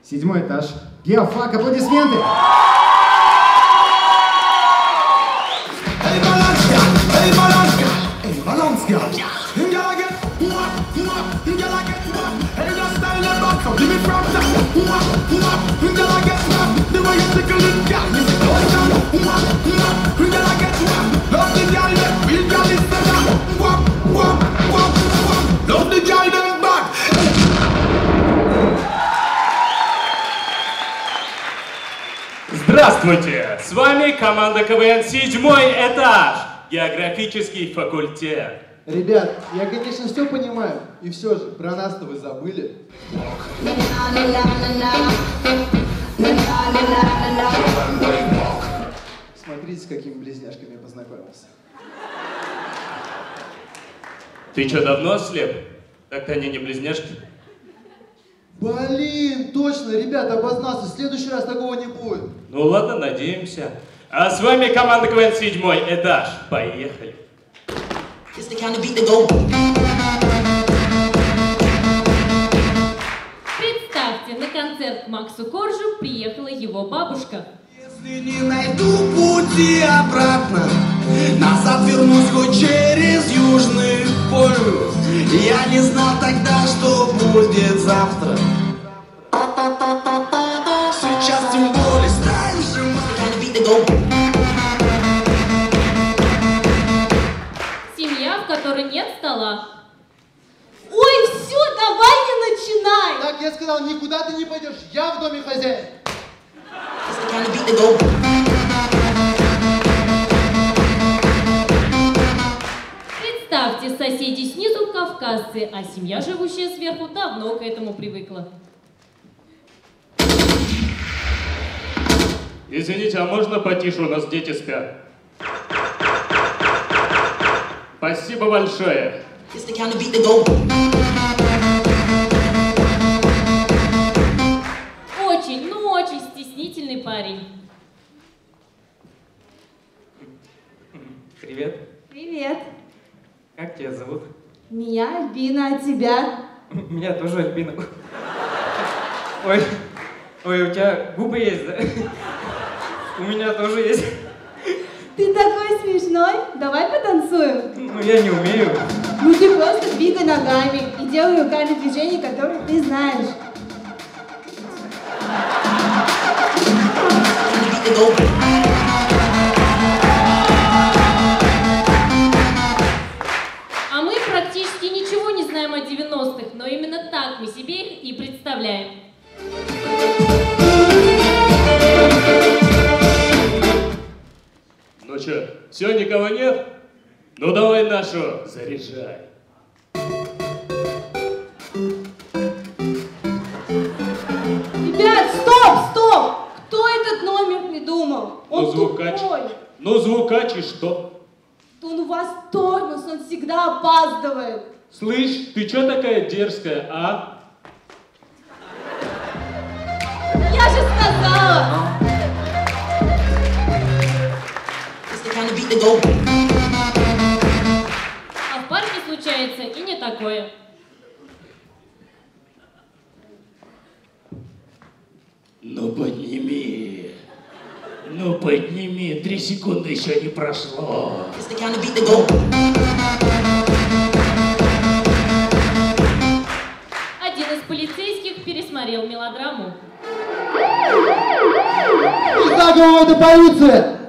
7-й этаж. Геофак, аплодисменты! Здравствуйте! С вами команда КВН «Седьмой этаж», географический факультет. Ребят, я, конечно, все понимаю, и все же, про нас-то вы забыли. Смотрите, с какими близняшками я познакомился. Ты что, давно ослеп? Так-то они не близняшки. Блин, точно, ребята, обознался, в следующий раз такого не будет. Ну ладно, надеемся. А с вами команда КВН «Седьмой этаж». Поехали. Представьте, на концерт к Максу Коржу приехала его бабушка. Если не найду пути обратно, назад вернусь хоть через Южный полюс. Я не знал тогда, что будет завтра. Сейчас тем более станешь. Семья, в которой нет стола. Ой, все, давай не начинай! Так, я сказал, никуда ты не пойдешь, я в доме хозяин. Представьте, соседи снизу кавказцы, а семья, живущая сверху, давно к этому привыкла. Извините, а можно потише? У нас дети спят. Спасибо большое. Очень, ну очень стеснительный парень. Привет. Привет. Как тебя зовут? Меня Альбина, а тебя? Меня тоже Альбина. Ой, у тебя губы есть, да? У меня тоже есть. Ты такой смешной. Давай потанцуем. Ну, я не умею. Ну ты просто двигай ногами и делай руками движения, которые ты знаешь. А мы практически ничего не знаем о 90-х, но именно так мы себе их и представляем. Ну что, все, никого нет? Ну давай нашу, заряжай. Ребят, стоп! Кто этот номер придумал? Он Ну, звукач. тупой. Ну, звукач и что? Он у вас тормоз, он всегда опаздывает. Слышь, ты чё такая дерзкая, а? Я же сказала! А в парке случается и не такое. Ну подними, 3 секунды еще не прошло. Один из полицейских пересмотрел мелодраму. Как вам это полиция?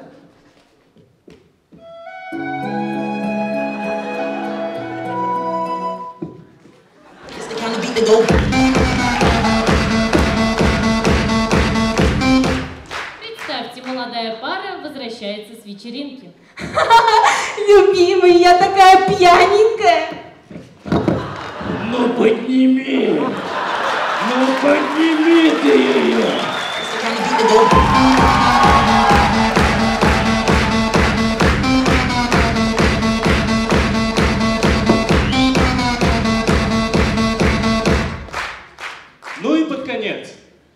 Представьте, молодая пара возвращается с вечеринки. Любимый, я такая пьяненькая. Ну подними ты ее. Ну и под конец.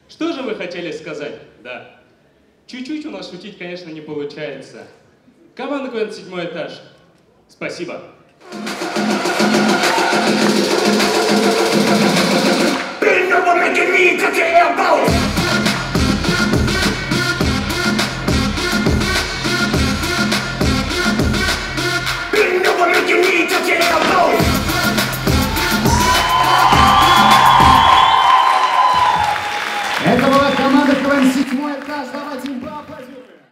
Что же вы хотели сказать? Да. Чуть-чуть у нас шутить, конечно, не получается. Команда КВН «Седьмой этаж». Спасибо.